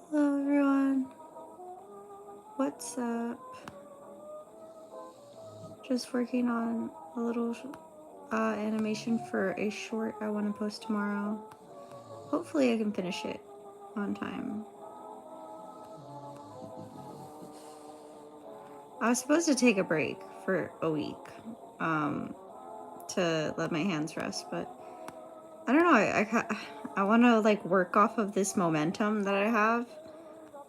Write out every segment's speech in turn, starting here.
Hello everyone, what's up? Just working on a little animation for a short I want to post tomorrow. Hopefully I can finish it on time. I was supposed to take a break for a week to let my hands rest, but I don't know, I want to like work off of this momentum that I have.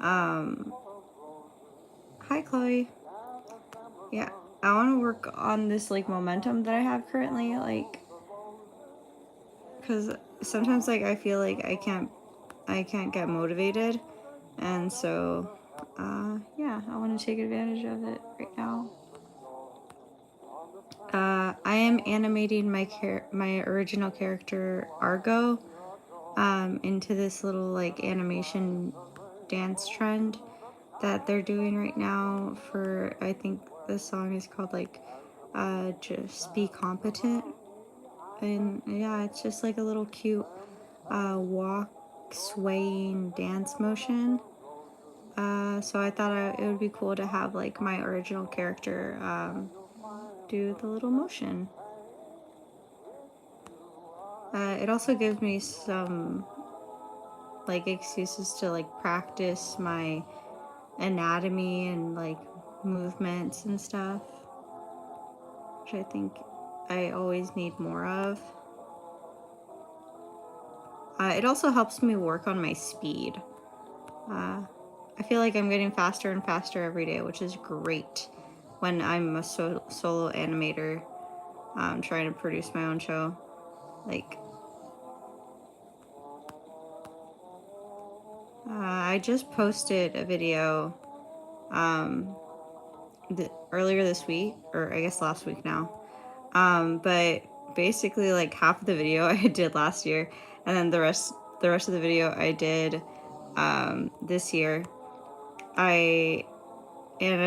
Hi Chloe. Yeah, I want to work on this like momentum that I have currently, like, because sometimes like I feel like I can't get motivated, and so yeah, I want to take advantage of it right now. I am animating my original character Argo into this little like animation dance trend that they're doing right now for, I think the song is called like Just Be Competent. And yeah, it's just like a little cute walk, swaying dance motion. So I thought it would be cool to have like my original character do the little motion. It also gives me some like excuses to like practice my anatomy and like movements and stuff, which I think I always need more of. It also helps me work on my speed. I feel like I'm getting faster and faster every day, which is great when I'm a solo animator trying to produce my own show. Like, I just posted a video earlier this week, or I guess last week now. But basically, like half of the video I did last year, and then the rest of the video I did this year. I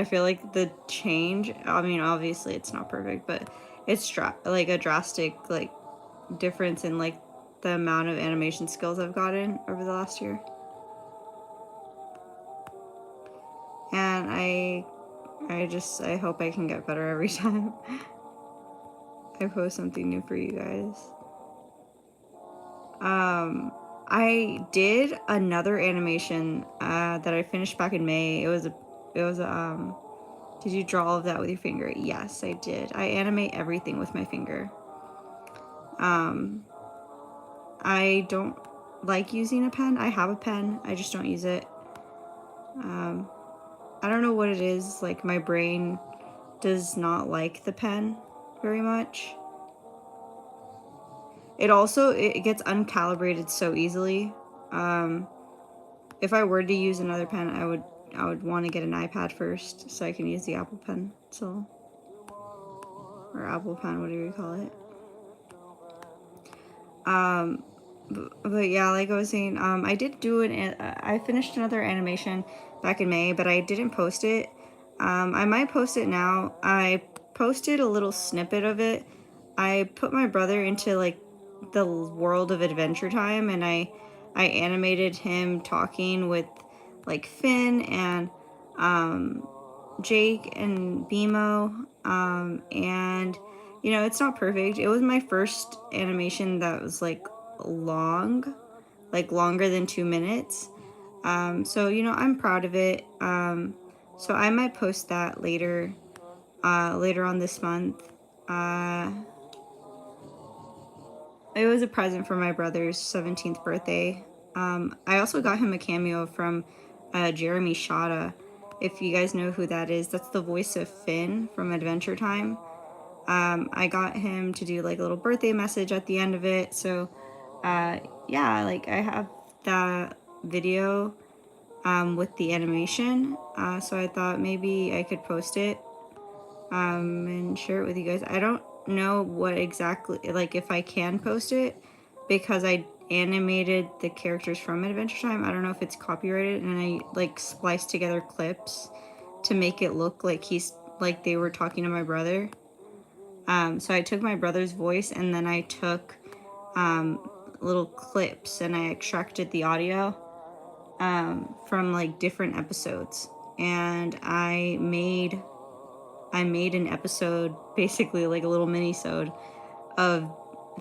feel like the change, I mean, obviously it's not perfect, but it's like a drastic like difference in like the amount of animation skills I've gotten over the last year. And I hope I can get better every time I post something new for you guys. I did another animation that I finished back in May. It was did you draw all of that with your finger? Yes, I did. I animate everything with my finger. I don't like using a pen. I have a pen, I just don't use it. I don't know what it is, like my brain does not like the pen very much. It gets uncalibrated so easily. If I were to use another pen, I would want to get an iPad first so I can use the Apple Pen. So, or Apple Pen, whatever you call it. But yeah, like I was saying, I did do I finished another animation back in May, but I didn't post it. I might post it now. I posted a little snippet of it. I put my brother into like the world of Adventure Time, and I animated him talking with like Finn and Jake and BMO, and you know, it's not perfect. It was my first animation that was like long, like longer than 2 minutes. So you know, I'm proud of it. So I might post that later, later on this month. Uh, it was a present for my brother's 17th birthday. I also got him a cameo from Jeremy Shada. If you guys know who that is, that's the voice of Finn from Adventure Time. I got him to do like a little birthday message at the end of it. So, yeah, like I have that video with the animation. So I thought maybe I could post it and share it with you guys. I don't know what exactly, like if I can post it because I animated the characters from Adventure Time. I don't know if it's copyrighted, and I like spliced together clips to make it look like like they were talking to my brother. So I took my brother's voice and then I took little clips and I extracted the audio from like different episodes, and I made an episode, basically like a little mini-sode of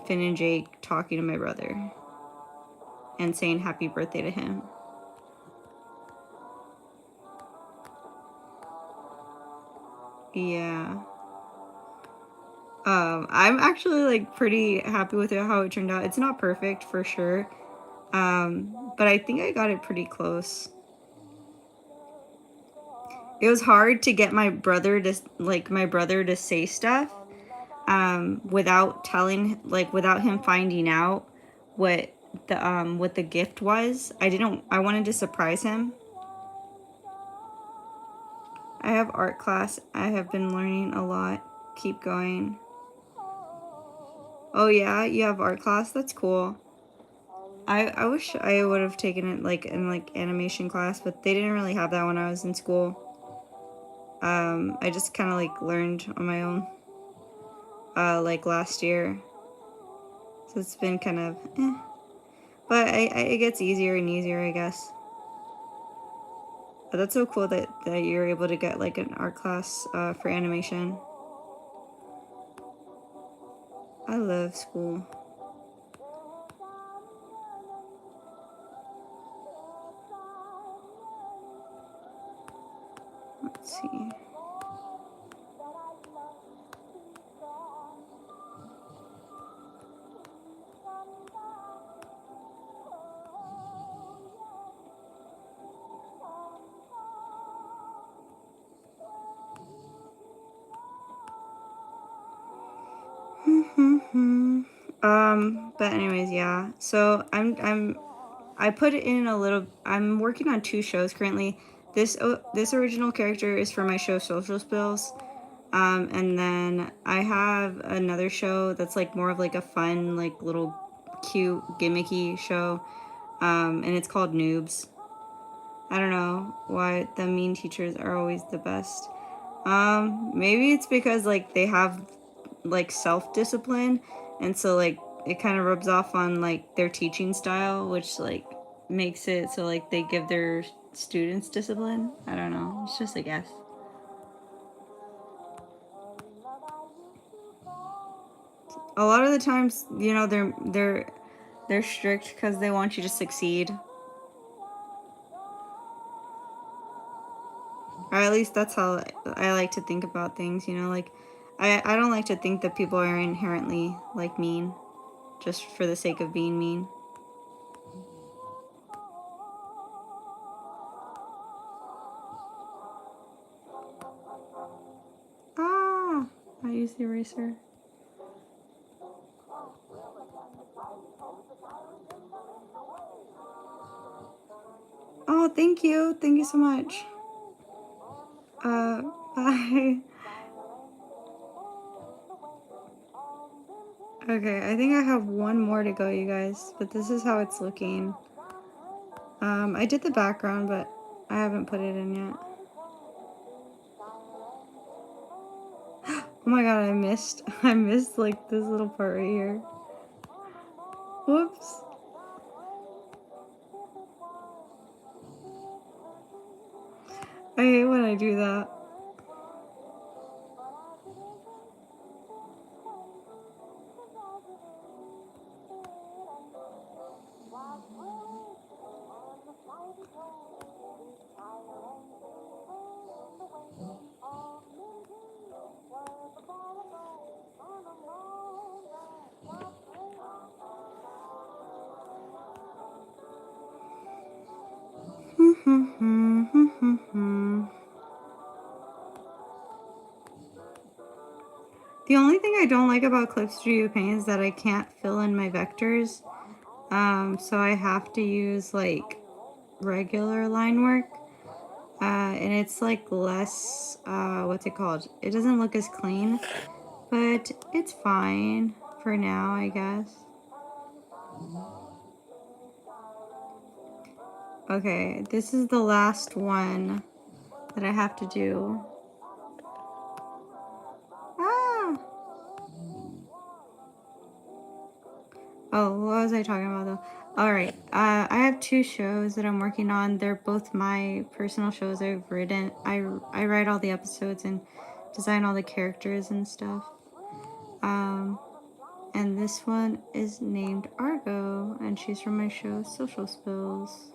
Finn and Jake talking to my brother and saying happy birthday to him. Yeah. I'm actually like pretty happy with it, how it turned out. It's not perfect for sure. But I think I got it pretty close. It was hard to get my brother to say stuff without telling, like without him finding out what what the gift was. I wanted to surprise him. I have art class. I have been learning a lot. Keep going. Oh yeah, you have art class? That's cool. I wish I would have taken it like in like animation class, but they didn't really have that when I was in school. I just kind of like learned on my own like last year. So it's been kind of but it gets easier and easier, I guess. But that's so cool that you're able to get like an art class for animation. I love school. Let's see. But anyways, yeah. So I put it in a little. I'm working on 2 shows currently. This original character is for my show Social Spills, and then I have another show that's like more of like a fun, like little cute gimmicky show, and it's called Noobs. I don't know why the mean teachers are always the best. Maybe it's because like they have like self-discipline, and so like it kind of rubs off on like their teaching style, which like makes it so like they give their students discipline. I don't know. It's just a guess. A lot of the times, you know, they're strict because they want you to succeed. Or at least that's how I like to think about things, you know, like I don't like to think that people are inherently like mean just for the sake of being mean. Ah, I use the eraser. Oh, thank you. Thank you so much. Bye. Okay, I think I have one more to go, you guys, but this is how it's looking. I did the background, but I haven't put it in yet. Oh my god, I missed like this little part right here. Whoops. I hate when I do that. The only thing I don't like about Clip Studio Paint is that I can't fill in my vectors. So I have to use like regular line work. And it's like less, what's it called? It doesn't look as clean, but it's fine for now, I guess. Okay, this is the last one that I have to do. Ah! Oh, what was I talking about though? Alright, I have two shows that I'm working on. They're both my personal shows I've written. I write all the episodes and design all the characters and stuff. And this one is named Argo, and she's from my show Social Spills.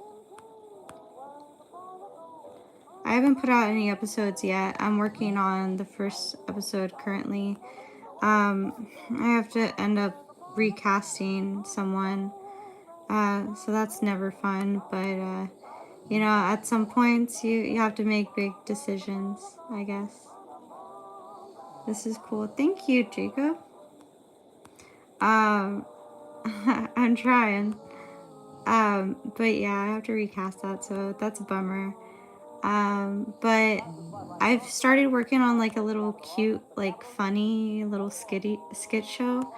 I haven't put out any episodes yet. I'm working on the first episode currently. I have to end up recasting someone, so that's never fun, but you know, at some points you have to make big decisions, I guess. This is cool. Thank you, Jacob. I'm trying. But yeah, I have to recast that, so that's a bummer. But I've started working on like a little cute, like funny little skit show.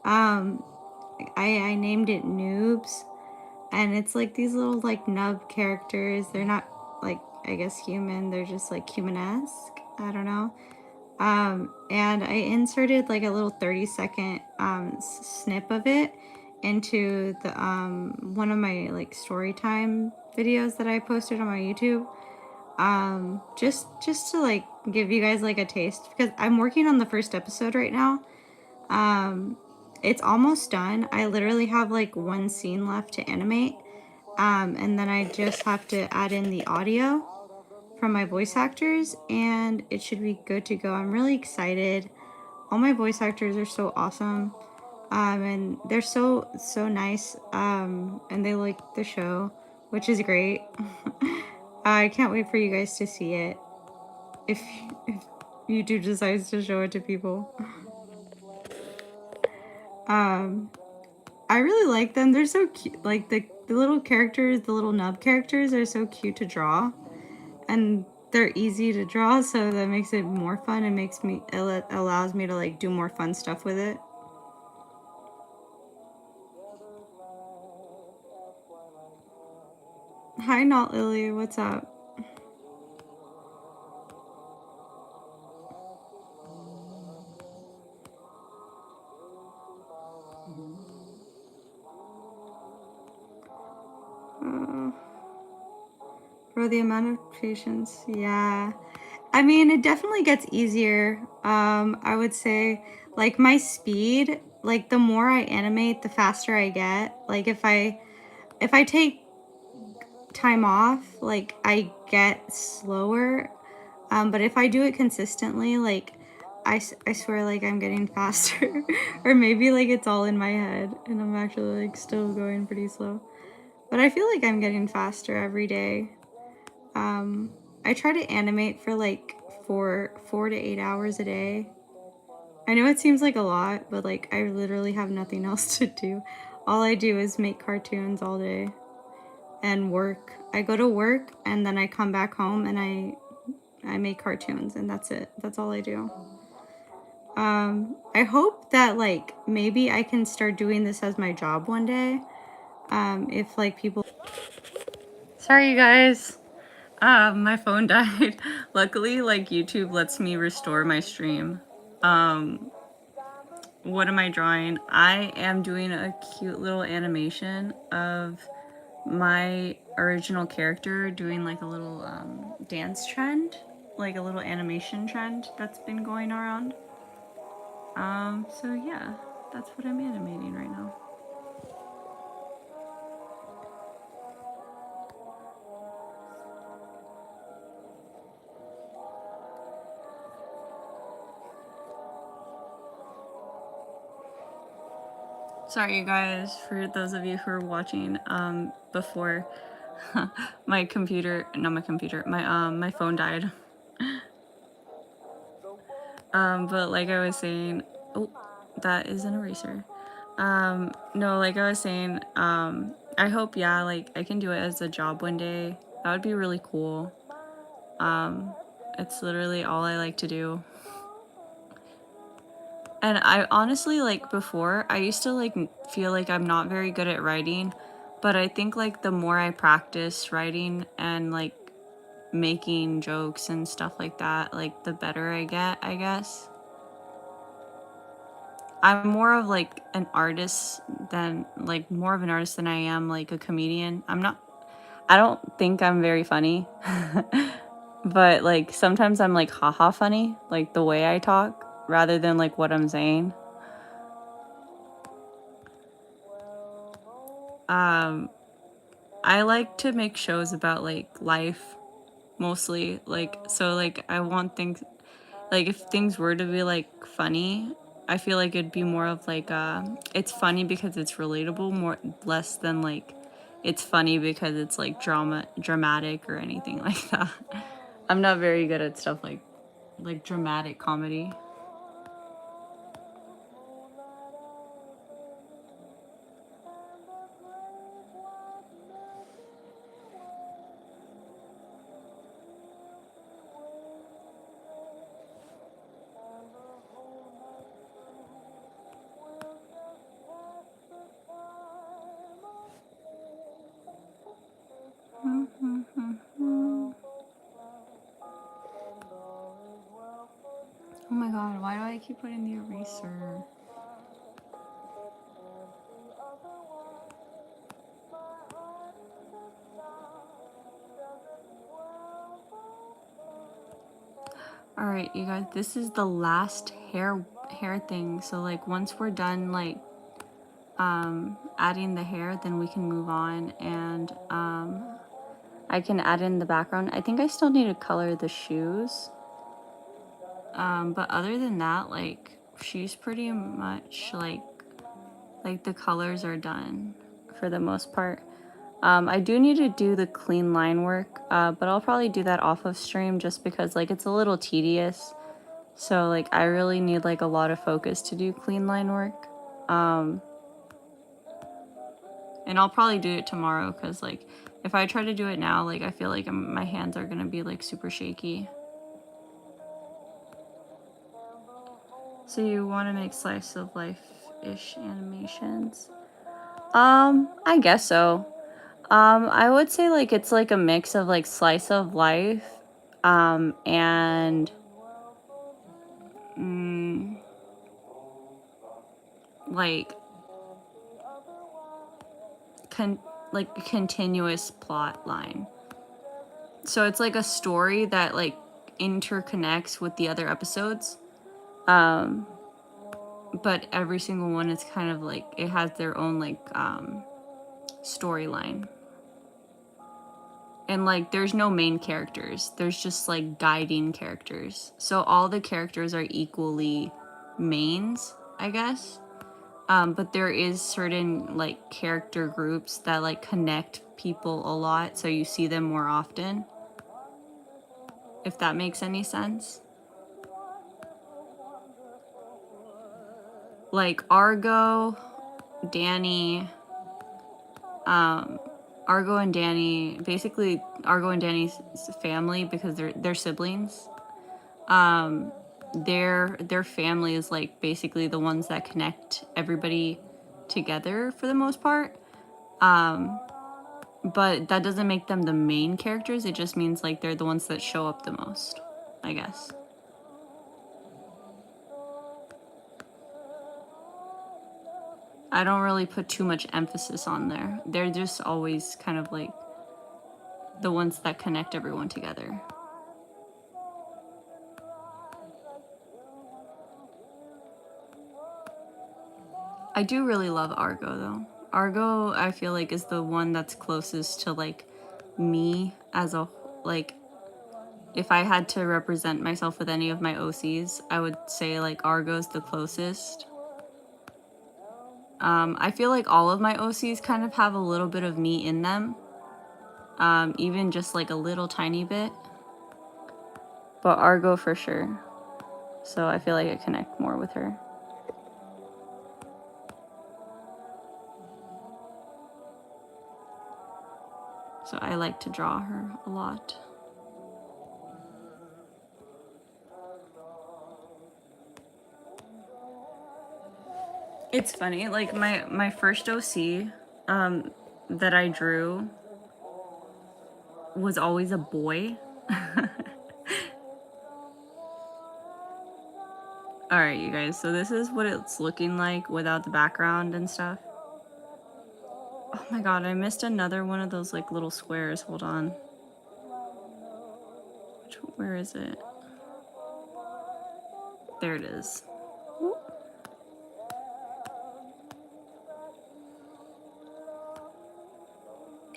Um, I named it Noobs, and it's like these little like nub characters. They're not like, I guess, human. They're just like human-esque. I don't know. And I inserted like a little 30-second snip of it into the one of my like story time videos that I posted on my YouTube. Just to like give you guys like a taste, because I'm working on the first episode right now. It's almost done. I literally have like one scene left to animate. And then I just have to add in the audio from my voice actors, and it should be good to go. I'm really excited. All my voice actors are so awesome, and they're so nice, and they like the show, which is great. I can't wait for you guys to see it, if YouTube decides to show it to people. I really like them. They're so cute. Like the little characters, the little nub characters are so cute to draw. And they're easy to draw, so that makes it more fun. It allows me to like do more fun stuff with it. Hi, Not Lily. What's up? Uh, for the amount of patience, yeah. I mean, it definitely gets easier. I would say, like my speed, like the more I animate, the faster I get. Like if I take time off, like I get slower. But if I do it consistently, like I swear like I'm getting faster. Or maybe like it's all in my head and I'm actually like still going pretty slow. But I feel like I'm getting faster every day. I try to animate for like 4 to 8 hours a day. I know it seems like a lot, but like I literally have nothing else to do. All I do is make cartoons all day. and work. I go to work and then I come back home and I make cartoons, and that's it. That's all I do. I hope that like maybe I can start doing this as my job one day. If like people. Sorry, you guys. My phone died. Luckily, like YouTube lets me restore my stream. What am I drawing? I am doing a cute little animation of my original character doing like a little dance trend, like a little animation trend that's been going around. So yeah, that's what I'm animating right now. Sorry, you guys, for those of you who are watching before my computer, not my computer, my phone died. But like I was saying, oh, that is an eraser. No, like I was saying, I hope, yeah, like I can do it as a job one day. That would be really cool. It's literally all I like to do. And I honestly, like before, I used to like feel like I'm not very good at writing, but I think like the more I practice writing and like making jokes and stuff like that, like the better I get, I guess. I'm more of like an artist than like more of an artist than I am like a comedian. I don't think I'm very funny. But like sometimes I'm like haha funny, like the way I talk rather than like what I'm saying. I like to make shows about like life mostly, like so like I want things like if things were to be like funny, I feel like it'd be more of like it's funny because it's relatable, more less than like it's funny because it's like dramatic or anything like that. I'm not very good at stuff like dramatic comedy. Oh my god, why do I keep putting the eraser? Alright, you guys, this is the last hair thing. So like once we're done like adding the hair, then we can move on and I can add in the background. I think I still need to color the shoes. But other than that, like she's pretty much like the colors are done for the most part. I do need to do the clean line work, but I'll probably do that off of stream just because like it's a little tedious. So like I really need like a lot of focus to do clean line work. And I'll probably do it tomorrow because like if I try to do it now, like I feel like my hands are gonna be like super shaky. So you want to make slice of life-ish animations? I guess so. I would say like it's like a mix of like slice of life, and like like a continuous plot line. So it's like a story that like interconnects with the other episodes. But every single one is kind of like it has their own like storyline. And like there's no main characters. There's just like guiding characters. So all the characters are equally mains, I guess. But there is certain like character groups that like connect people a lot, so you see them more often. If that makes any sense. Like Argo, Danny, Argo and Danny, basically Argo and Danny's family, because they're siblings. Their family is like basically the ones that connect everybody together for the most part. But that doesn't make them the main characters. It just means like they're the ones that show up the most, I guess. I don't really put too much emphasis on there. They're just always kind of like the ones that connect everyone together. I do really love Argo though. Argo, I feel like, is the one that's closest to like me as a, like, if I had to represent myself with any of my OCs, I would say like Argo's the closest. I feel like all of my OCs kind of have a little bit of me in them. Even just like a little tiny bit. But Argo for sure. So I feel like I connect more with her. So I like to draw her a lot. It's funny, like my first OC that I drew was always a boy. Alright, you guys, so this is what it's looking like without the background and stuff. Oh my god, I missed another one of those like little squares. Hold on. Where is it? There it is.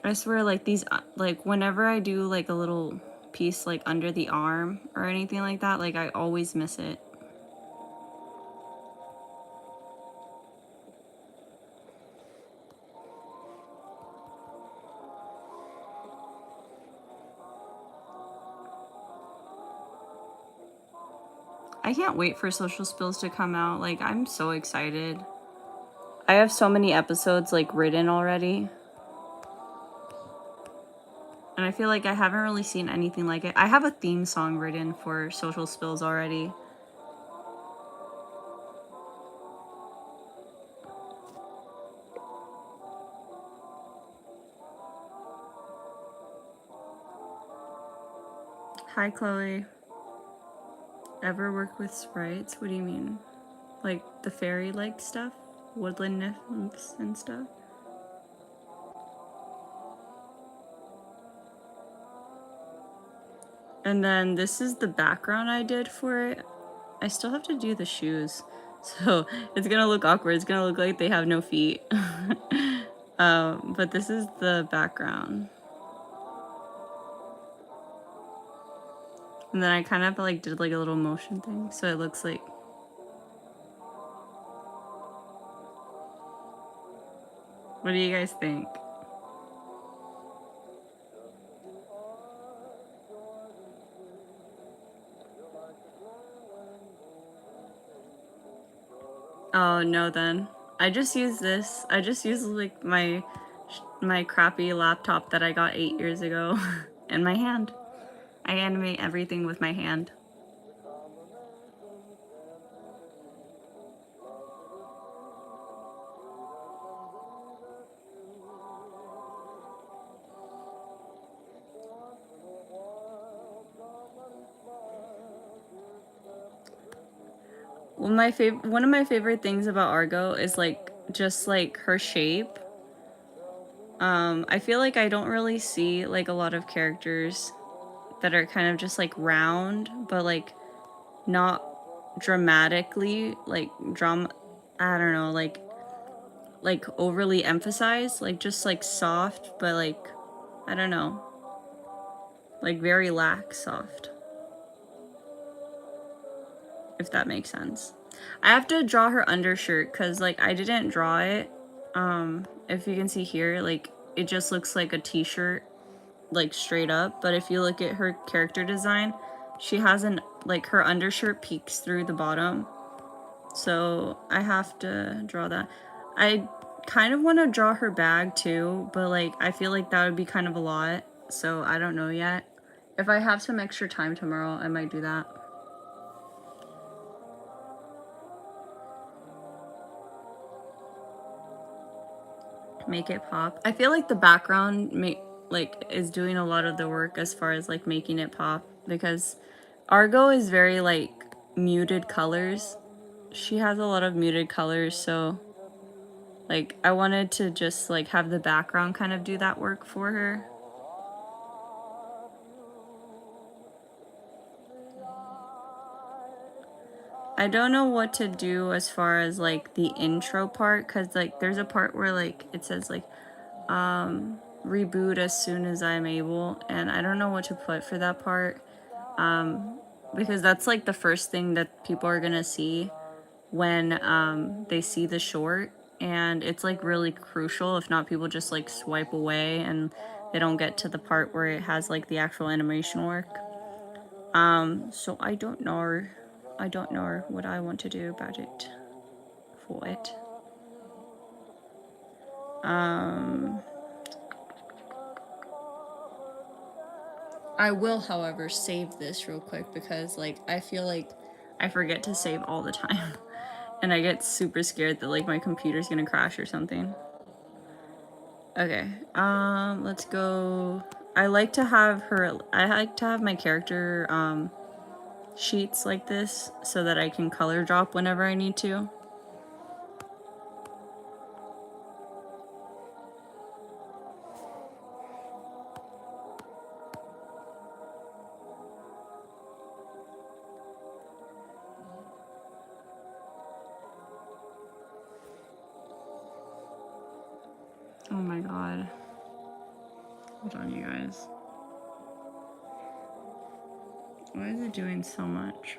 I swear, like these, like whenever I do like a little piece like under the arm or anything like that, like I always miss it. I can't wait for Social Spills to come out. Like, I'm so excited. I have so many episodes like written already. And I feel like I haven't really seen anything like it. I have a theme song written for Social Spills already. Hi, Chloe. Ever work with sprites? What do you mean? Like the fairy-like stuff? Woodland nymphs and stuff? And then this is the background I did for it. I still have to do the shoes. So it's gonna look awkward. It's gonna look like they have no feet. But this is the background. And then I kind of like did like a little motion thing. So it looks like. What do you guys think? Oh no, then I just use this. I just use like my crappy laptop that I got 8 years ago and my hand. I animate everything with my hand. Well, one of my favorite things about Argo is like just like her shape. I feel like I don't really see like a lot of characters that are kind of just like round, but like not dramatically like I don't know, like overly emphasized, like just like soft, but like I don't know, like very lax soft, if that makes sense. I have to draw her undershirt because like I didn't draw it. If you can see here, like it just looks like a t-shirt, like straight up. But if you look at her character design, she has like her undershirt peeks through the bottom. So I have to draw that. I kind of want to draw her bag too, but like I feel like that would be kind of a lot, so I don't know yet. If I have some extra time tomorrow, I might do that. Make it pop. I feel like the background is doing a lot of the work as far as like making it pop, because Argo is very like muted colors. She has a lot of muted colors, so like I wanted to just like have the background kind of do that work for her. I don't know what to do as far as like the intro part, because like there's a part where like it says like reboot as soon as I'm able, and I don't know what to put for that part, because that's like the first thing that people are gonna see when they see the short, and it's like really crucial. If not, people just like swipe away and they don't get to the part where it has like the actual animation work. So I don't know what I want to do about it for it. I will, however, save this real quick, because like I feel like I forget to save all the time and I get super scared that like my computer's gonna crash or something. Okay, let's go. I like to have my character sheets like this so that I can color drop whenever I need to. Oh my god. Hold on, you guys. Why is it doing so much?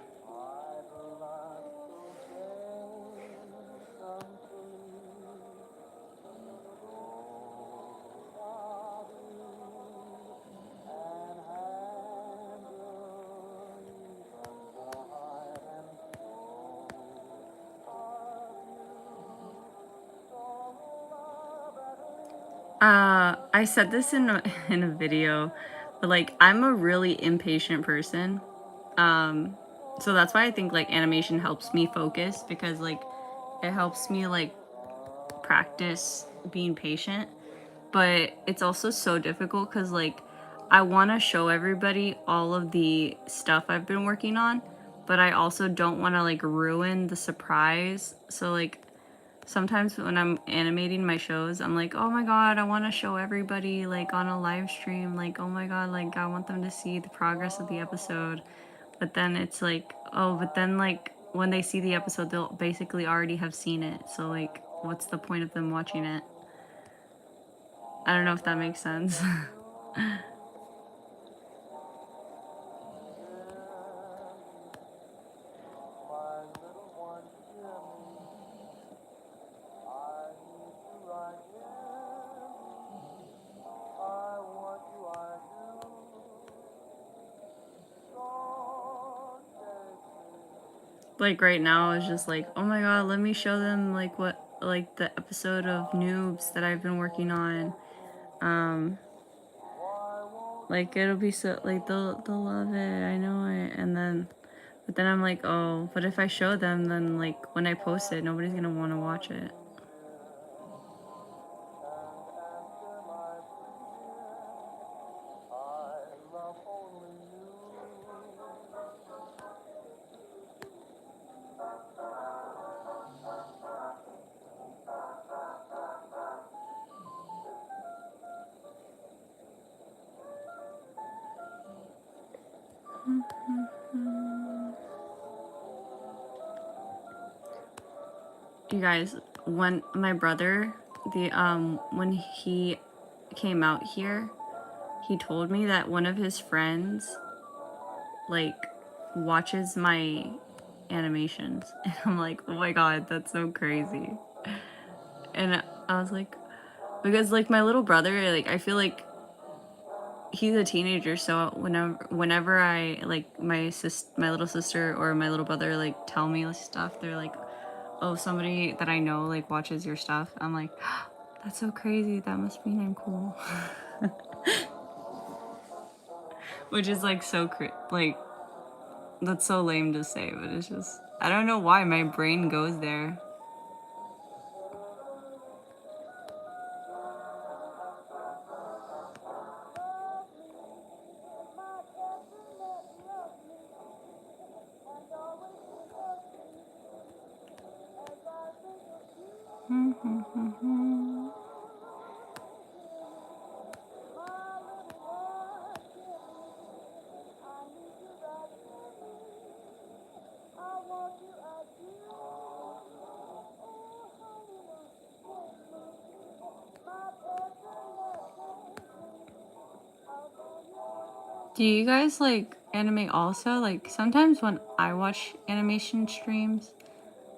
I said this in in a video, but like I'm a really impatient person. So that's why I think like animation helps me focus, because like it helps me like practice being patient. But it's also so difficult because like I want to show everybody all of the stuff I've been working on, but I also don't want to like ruin the surprise. So like sometimes when I'm animating my shows, I'm like, oh my god, I want to show everybody like on a live stream, like, oh my god, like I want them to see the progress of the episode. But then it's like, oh, but then like when they see the episode, they'll basically already have seen it. So like, what's the point of them watching it? I don't know if that makes sense. Like right now it's just like, oh my god, let me show them like what like the episode of Noobs that I've been working on. Like it'll be so like they'll love it, I know it. And then but then I'm like, oh, but if I show them, then like when I post it, nobody's gonna want to watch it. You guys, when my brother, when he came out here, he told me that one of his friends like watches my animations, and I'm like, oh my god, that's so crazy. And I was like, because like my little brother, like I feel like he's a teenager, so whenever I like my little sister or my little brother like tell me stuff, they're like, oh, somebody that I know like watches your stuff, I'm like, that's so crazy. That must mean I'm cool. Which is like so like that's so lame to say, but it's just I don't know why my brain goes there. Do you guys like animate also? Like sometimes when I watch animation streams,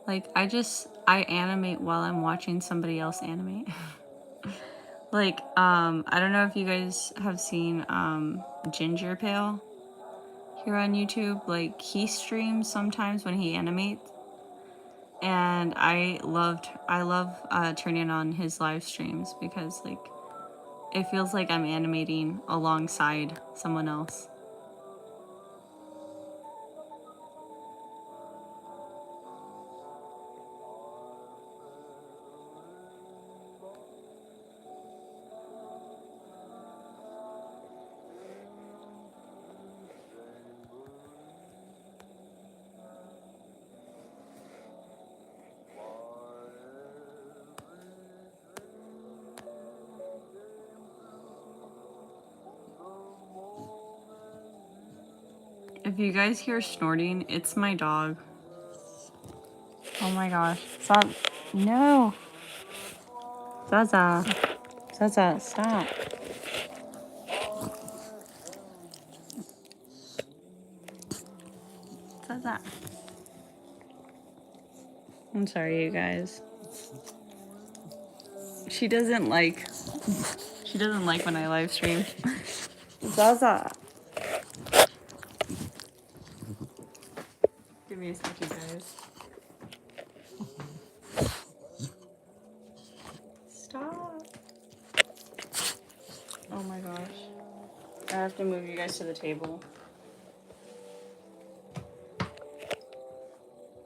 like I animate while I'm watching somebody else animate. Like I don't know if you guys have seen Ginger Pale here on YouTube. Like he streams sometimes when he animates, and I love turning on his live streams because like it feels like I'm animating alongside someone else. If you guys hear snorting, it's my dog. Oh my gosh. Stop. No. Zaza. Zaza, stop. Zaza. I'm sorry, you guys. She doesn't like when I live stream. Zaza. Give me a second, guys. Stop. Oh my gosh. I have to move you guys to the table.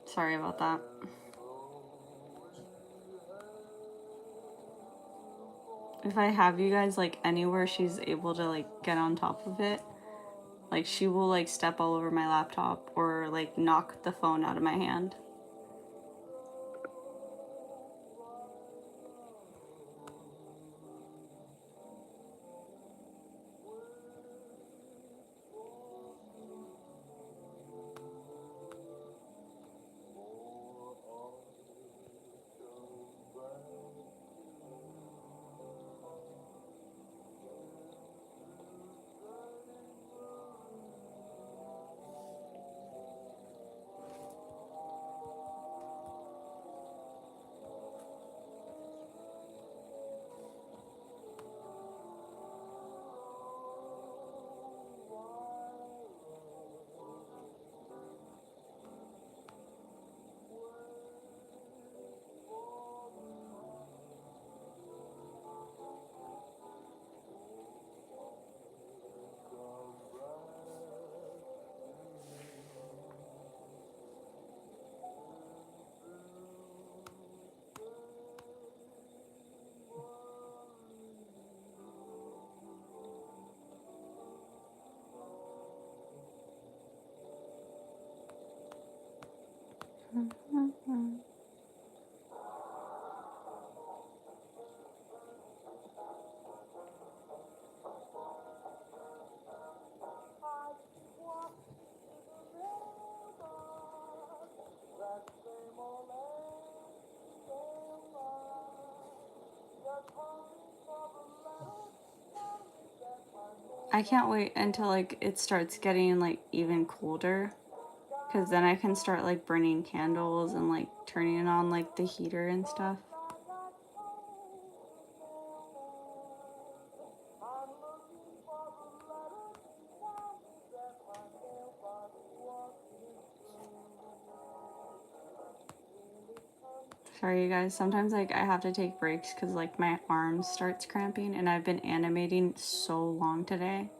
Sorry about that. If I have you guys like anywhere she's able to like get on top of it, like she will like step all over my laptop or like knock the phone out of my hand. I can't wait until like it starts getting like even colder, because then I can start like burning candles and like turning on like the heater and stuff. Sorry, you guys. Sometimes like I have to take breaks because like my arm starts cramping, and I've been animating so long today.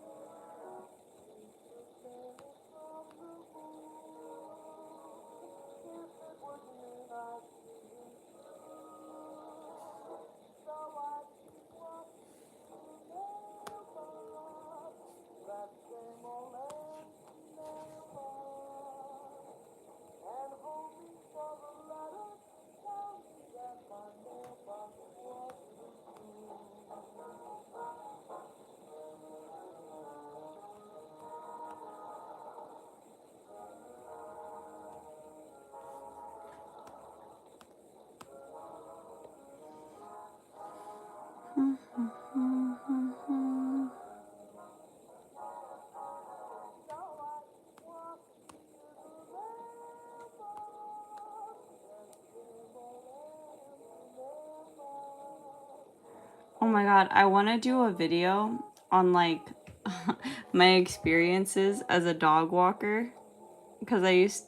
Oh my god, I want to do a video on like my experiences as a dog walker, because I used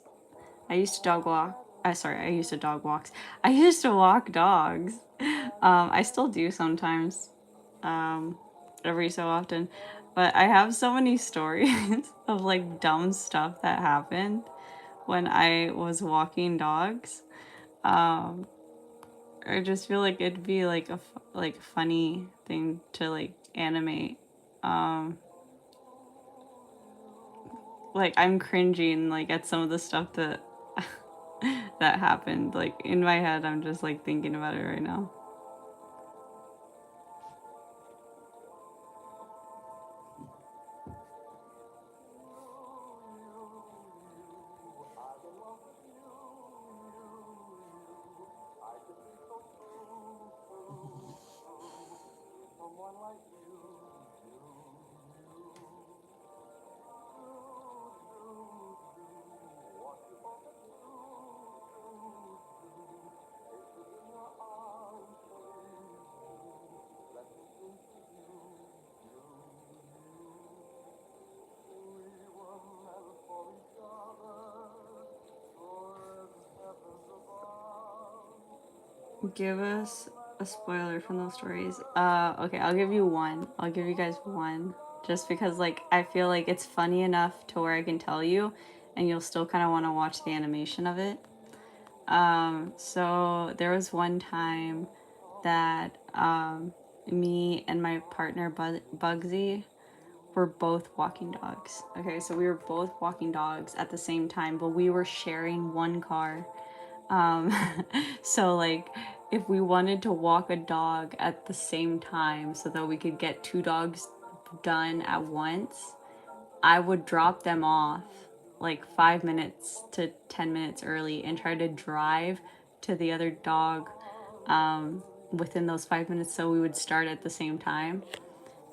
to dog walk. I used to dog walks. I used to walk dogs. I still do sometimes, um, every so often. But I have so many stories of like dumb stuff that happened when I was walking dogs. Um, I just feel like it'd be like a like funny thing to like animate. Um, like I'm cringing like at some of the stuff that that happened. Like in my head, I'm just like thinking about it right now. Give us a spoiler from those stories. Okay, I'll give you one. I'll give you guys one. Just because, like, I feel like it's funny enough to where I can tell you, and you'll still kind of want to watch the animation of it. So there was one time that me and my partner Bugsy were both walking dogs. Okay, so we were both walking dogs at the same time, but we were sharing one car. Um, so like if we wanted to walk a dog at the same time so that we could get two dogs done at once, I would drop them off like 5 minutes to 10 minutes early and try to drive to the other dog within those 5 minutes so we would start at the same time.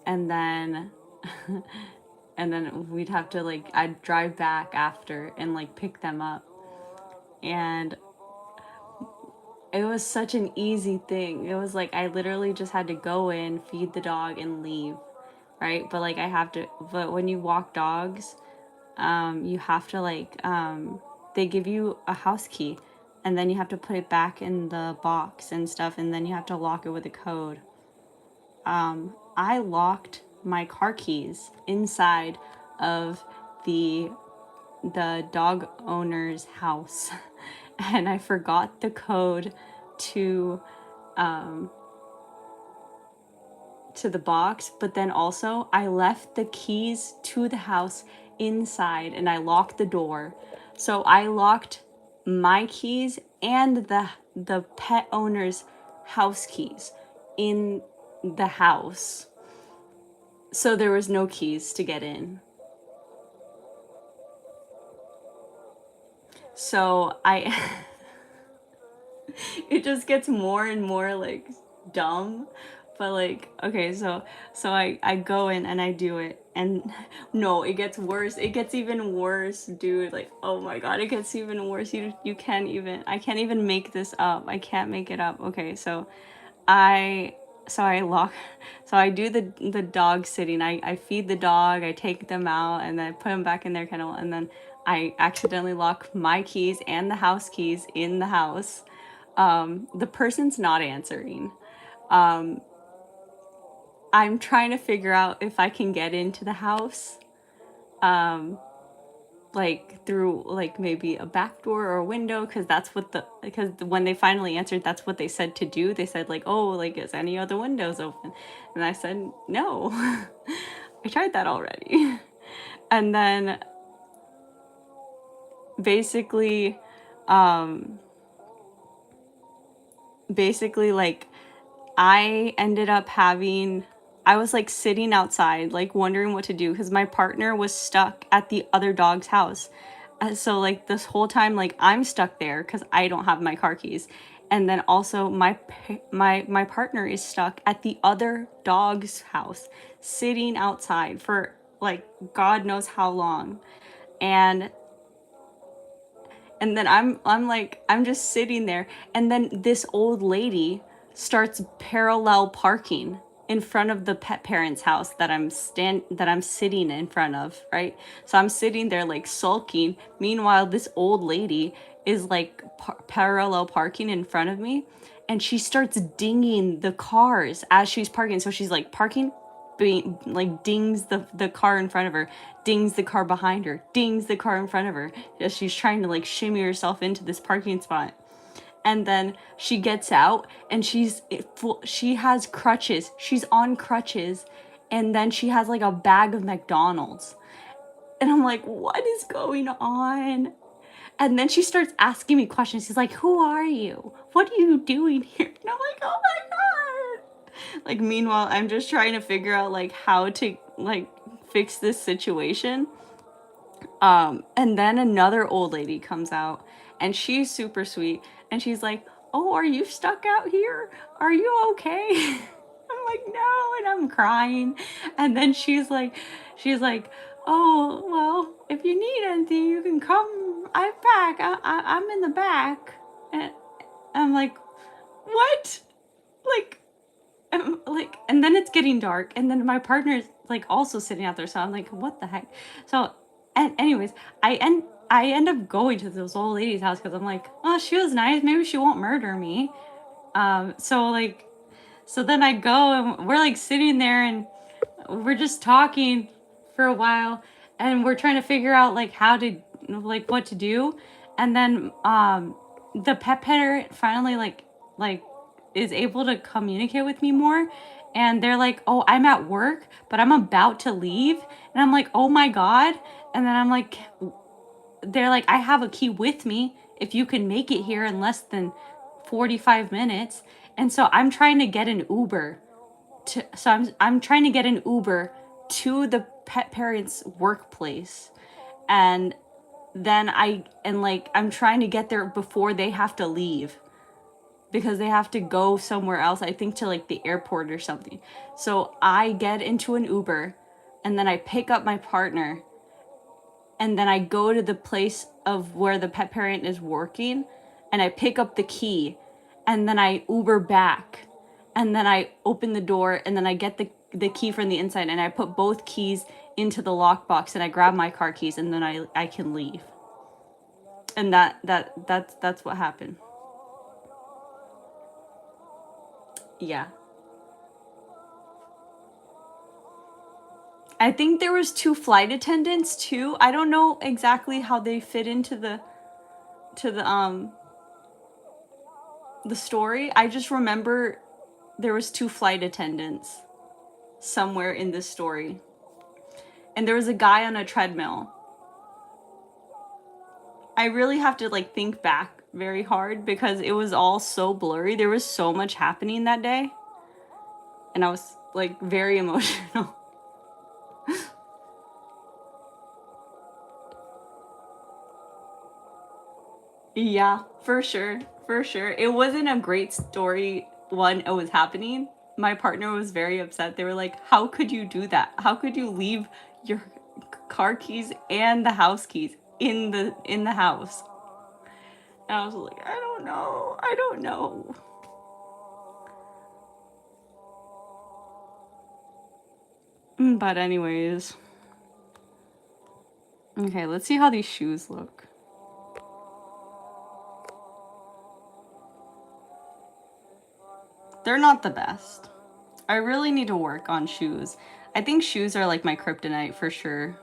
And then and then we'd have to like I'd drive back after and like pick them up. And it was such an easy thing. It was like I literally just had to go in, feed the dog, and leave, right? But like I have to. But when you walk dogs, you have to like they give you a house key, and then you have to put it back in the box and stuff, and then you have to lock it with a code. I locked my car keys inside of the the dog owner's house, and I forgot the code to to the box, but then also I left the keys to the house inside and I locked the door. So I locked my keys and the pet owner's house keys in the house. So there was no keys to get in. So I it just gets more and more like dumb. But like, okay, so I go in and I do it, and no, it gets worse. It gets even worse, dude. Like, oh my god, it gets even worse. You can't even, I can't even make this up. I can't make it up. Okay, I so I lock so I do the dog sitting. I feed the dog, I take them out, and then I put them back in their kennel, and then I accidentally lock my keys and the house keys in the house. The person's not answering. I'm trying to figure out if I can get into the house, like through like maybe a back door or a window, because when they finally answered, that's what they said to do. They said like, oh, like, is any other windows open? And I said no. I tried that already. And then basically like I was like sitting outside, like wondering what to do because my partner was stuck at the other dog's house. So like this whole time, like I'm stuck there because I don't have my car keys, and then also my partner is stuck at the other dog's house, sitting outside for like God knows how long, and then I'm just sitting there, and then this old lady starts parallel parking in front of the pet parent's house that I'm sitting in front of, right? So I'm sitting there like sulking. Meanwhile, this old lady is like parallel parking in front of me, and she starts dinging the cars as she's parking. So she's like parking, being like dings the car in front of her, dings the car behind her, dings the car in front of her as she's trying to like shimmy herself into this parking spot. And then she gets out and she has crutches. She's on crutches, and then she has like a bag of McDonald's. And I'm like, what is going on? And then she starts asking me questions. She's like, who are you? What are you doing here? And I'm like, oh my God. Like, meanwhile, I'm just trying to figure out like how to like fix this situation. And then another old lady comes out, and she's super sweet, and she's like, oh, are you stuck out here? Are you okay? I'm like, no, and I'm crying. And then she's like, oh, well, if you need anything, you can come. I'm back. I'm in the back. And I'm like, what? Like, and then it's getting dark, and then my partner's like also sitting out there, so I'm like, what the heck? So, and anyways, I end up going to this old lady's house because I'm like, oh, she was nice, maybe she won't murder me. So then I go, and we're like sitting there, and we're just talking for a while, and we're trying to figure out like how to, like, what to do. And then the pet parent finally like is able to communicate with me more, and they're like, oh, I'm at work but I'm about to leave. And I'm like, oh my God. And then I'm like, they're like, I have a key with me if you can make it here in less than 45 minutes. And so I'm trying to get an Uber I'm trying to get an Uber to the pet parent's workplace. And then I'm trying to get there before they have to leave, because they have to go somewhere else, I think to like the airport or something. So I get into an Uber, and then I pick up my partner, and then I go to the place of where the pet parent is working, and I pick up the key, and then I Uber back, and then I open the door, and then I get the key from the inside, and I put both keys into the lockbox, and I grab my car keys, and then I can leave. And that's what happened. Yeah. I think there was two flight attendants too. I don't know exactly how they fit into the story. I just remember there was two flight attendants somewhere in this story. And there was a guy on a treadmill. I really have to like think back very hard because it was all so blurry. There was so much happening that day. And I was like very emotional. Yeah, for sure. For sure. It wasn't a great story when it was happening. My partner was very upset. They were like, how could you do that? How could you leave your car keys and the house keys in the house? And I was like, I don't know. I don't know. But anyways. Okay, let's see how these shoes look. They're not the best. I really need to work on shoes. I think shoes are like my kryptonite for sure.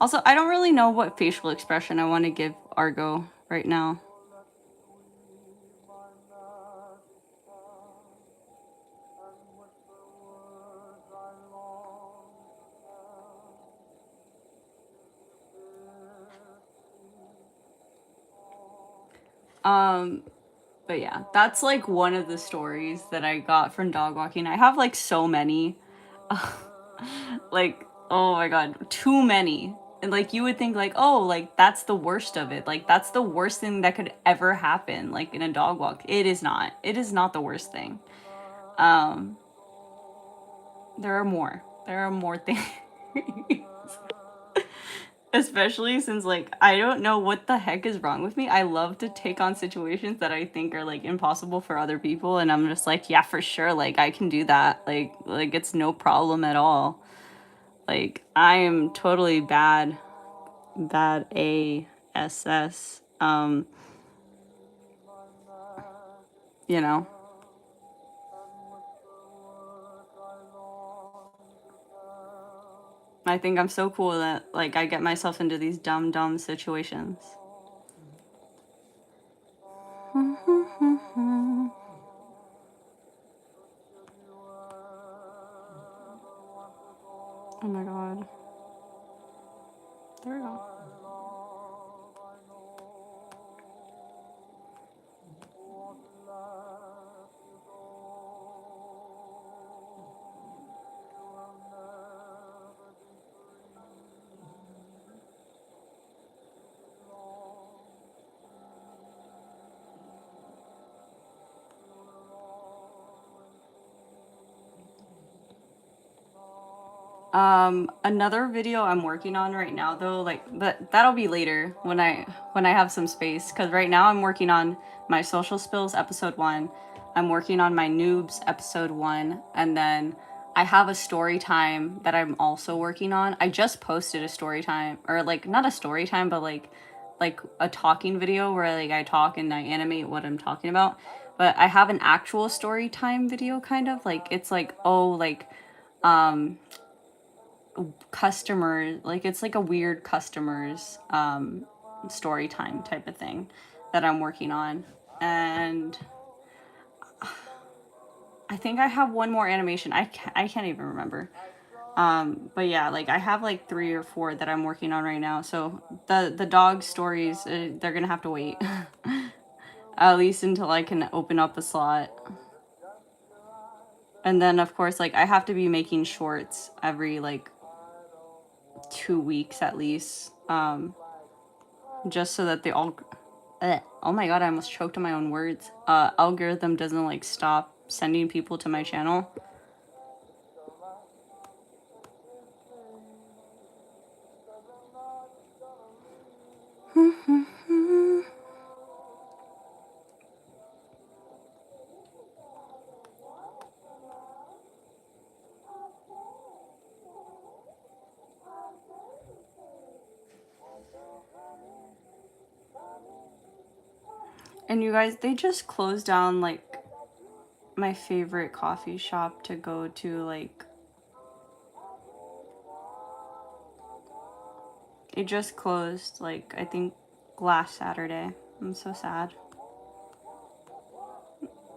Also, I don't really know what facial expression I want to give Argo right now. But yeah, that's like one of the stories that I got from dog walking. I have like so many. Like, oh my god, too many. And like you would think like, oh, like that's the worst of it. Like that's the worst thing that could ever happen like in a dog walk. It is not. It is not the worst thing. Um there are more. There are more things. Especially since like I don't know what the heck is wrong with me. I love to take on situations that I think are like impossible for other people, and I'm just like, yeah, for sure, like I can do that. Like it's no problem at all. Like I am totally bad ASS. You know. I think I'm so cool that like I get myself into these dumb situations. Oh my god. There we go. Another video I'm working on right now though, like that'll be later when I have some space, because right now I'm working on my social spills episode 1. I'm working on my noobs episode 1, and then I have a story time that I'm also working on. I just posted a story time, or like not a story time, but like a talking video where like I talk and I animate what I'm talking about. But I have an actual story time video, kind of like it's like, oh, like customer, like it's like a weird customers story time type of thing that I'm working on. And I think I have one more animation. I can't even remember. But yeah, like I have like 3 or 4 that I'm working on right now. So the dog stories, they're gonna have to wait at least until I can open up a slot. And then of course, like I have to be making shorts every like 2 weeks at least, just so that they all oh my god, I almost choked on my own words. Algorithm doesn't like stop sending people to my channel. And you guys, they just closed down like my favorite coffee shop to go to. Like it just closed, like I think last Saturday. I'm so sad.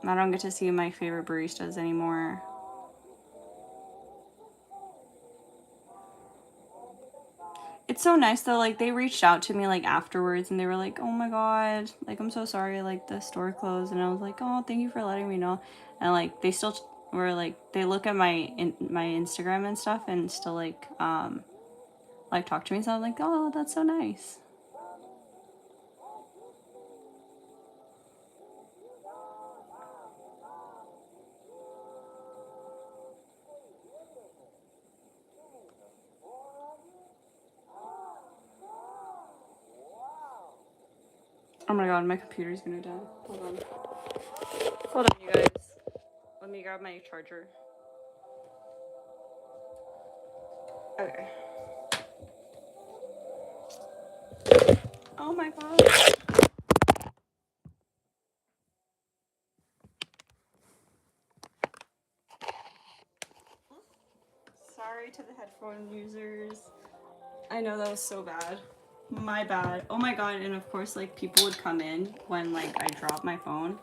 I don't get to see my favorite baristas anymore. It's so nice though, like they reached out to me like afterwards and they were like, oh my god, like I'm so sorry, like the store closed. And I was like, oh, thank you for letting me know. And like they still were like, they look at my Instagram and stuff and still like talk to me. So I'm like, oh, that's so nice. Oh my god, my computer's gonna die. Hold on. Hold on, you guys. Let me grab my charger. Okay. Oh my god. Sorry to the headphone users. I know that was so bad. My bad. Oh my god, and of course like people would come in when like I dropped my phone.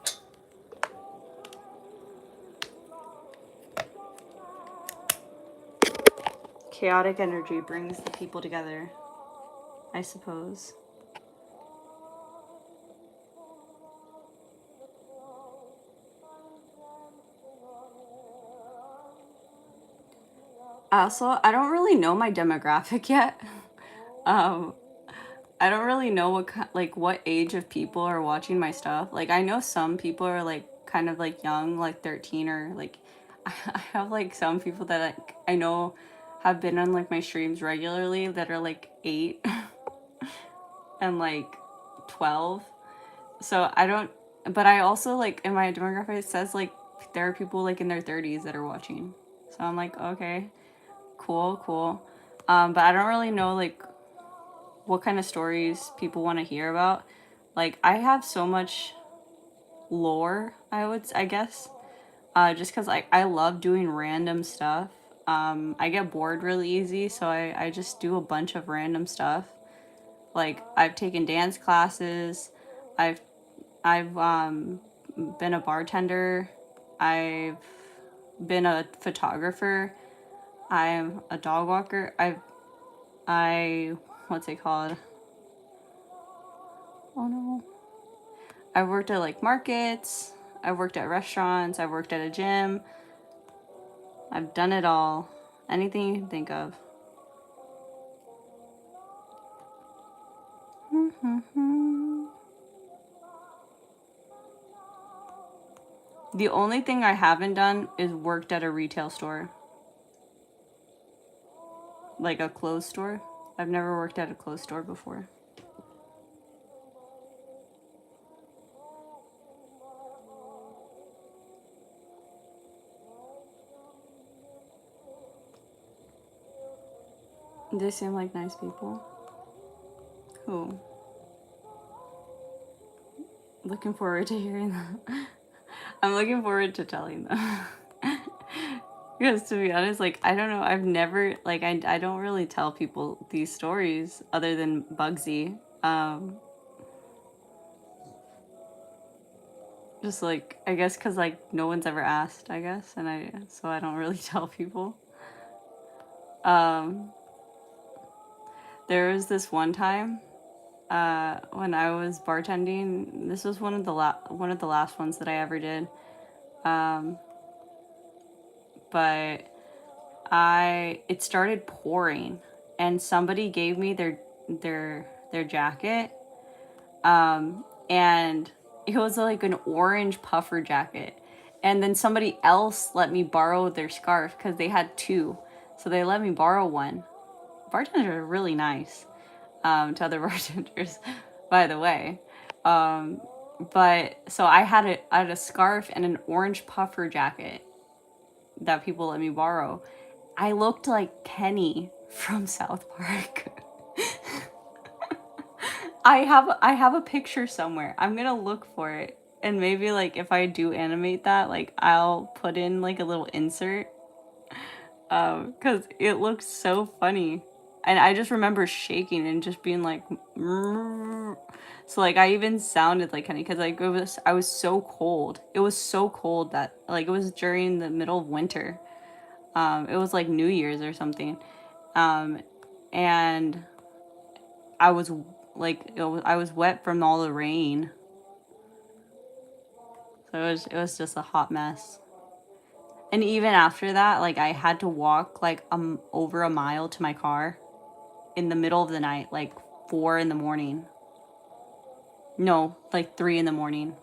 Chaotic energy brings the people together, I suppose. Also, I don't really know my demographic yet. um, I don't really know what age of people are watching my stuff. Like I know some people are like kind of like young, like 13 or like I have like some people that like I know have been on like my streams regularly that are like 8 and like 12. So I don't but I also like in my demographic it says like there are people like in their 30s that are watching. So I'm like, okay, cool. But I don't really know like what kind of stories people want to hear about. Like I have so much lore, I guess. Just because I love doing random stuff. I get bored really easy, so I just do a bunch of random stuff. Like I've taken dance classes, I've I've been a bartender, I've been a photographer, I'm a dog walker, I what's it called? Oh no. I've worked at like markets, I've worked at restaurants, I've worked at a gym. I've done it all. Anything you can think of. The only thing I haven't done is worked at a retail store. Like a clothes store. I've never worked at a clothes store before. They seem like nice people. Cool. Looking forward to hearing that. I'm looking forward to telling them. Because to be honest, like I don't know, I've never like I don't really tell people these stories other than Bugsy. Just like I guess because like no one's ever asked, I guess, and I don't really tell people. Um, there was this one time when I was bartending. This was one of the last ones that I ever did. Um, but it started pouring, and somebody gave me their jacket, and it was like an orange puffer jacket. And then somebody else let me borrow their scarf because they had two, so they let me borrow one. Bartenders are really nice to other bartenders, by the way. But so I had a scarf and an orange puffer jacket that people let me borrow. I looked like Kenny from South Park. I have a picture somewhere. I'm gonna look for it. And maybe like if I do animate that, like I'll put in like a little insert. Cause it looks so funny. And I just remember shaking and just being like "Mm." So like I even sounded like Kenny because like I was so cold. It was so cold that like it was during the middle of winter. It was like New Year's or something. Um, and I was I was wet from all the rain. So it was just a hot mess. And even after that, like I had to walk like over a mile to my car in the middle of the night, like 4 in the morning. No, like 3 in the morning.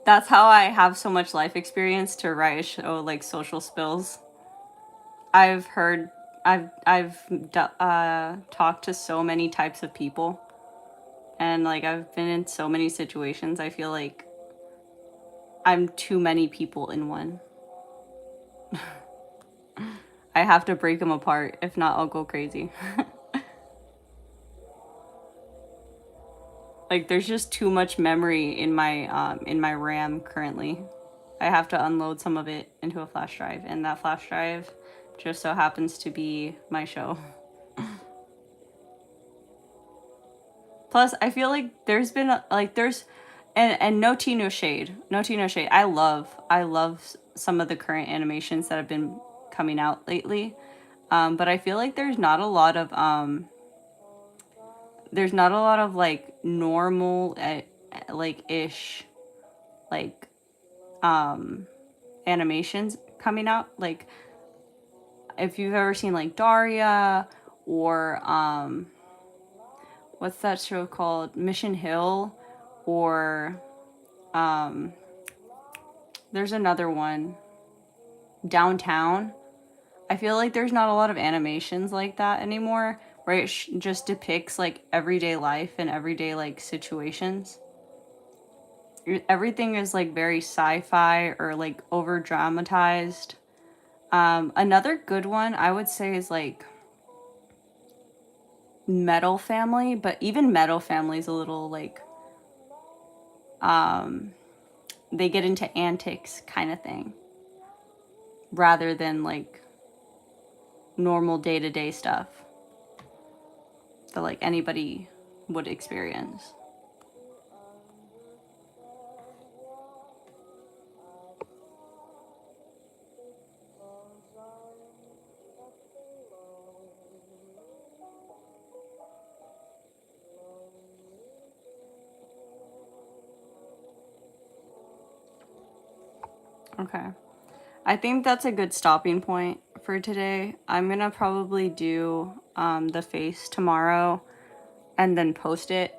That's how I have so much life experience to write a show like Social Spills. I've heard talked to so many types of people, and like I've been in so many situations. I feel like I'm too many people in one. I have to break them apart. If not, I'll go crazy. Like there's just too much memory in my RAM currently. I have to unload some of it into a flash drive, and that flash drive just so happens to be my show. Plus, I feel like there's been like there's and no tea no shade. No tea no shade. I love some of the current animations that have been coming out lately. But I feel like there's not a lot of like normal like ish like animations coming out. Like if you've ever seen like Daria or what's that show called, Mission Hill, or there's another one, Downtown. I feel like there's not a lot of animations like that anymore, where it just depicts like everyday life and everyday like situations. Everything is like very sci-fi or like over dramatized. Another good one I would say is like Metal Family, but even Metal Family is a little like they get into antics kind of thing rather than like normal day-to-day stuff that like anybody would experience. Okay. I think that's a good stopping point for today. I'm gonna probably do the face tomorrow and then post it.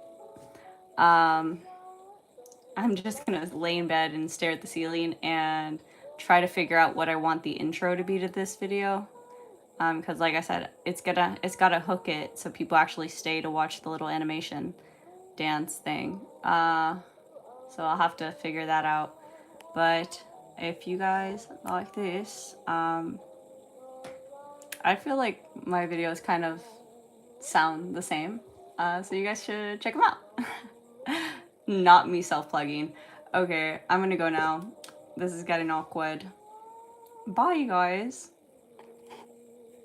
I'm just gonna lay in bed and stare at the ceiling and try to figure out what I want the intro to be to this video. Because like I said, it's gotta hook it so people actually stay to watch the little animation dance thing. So I'll have to figure that out. But if you guys like this, I feel like my videos kind of sound the same. So you guys should check them out. Not me self-plugging. Okay, I'm gonna go now. This is getting awkward. Bye, you guys.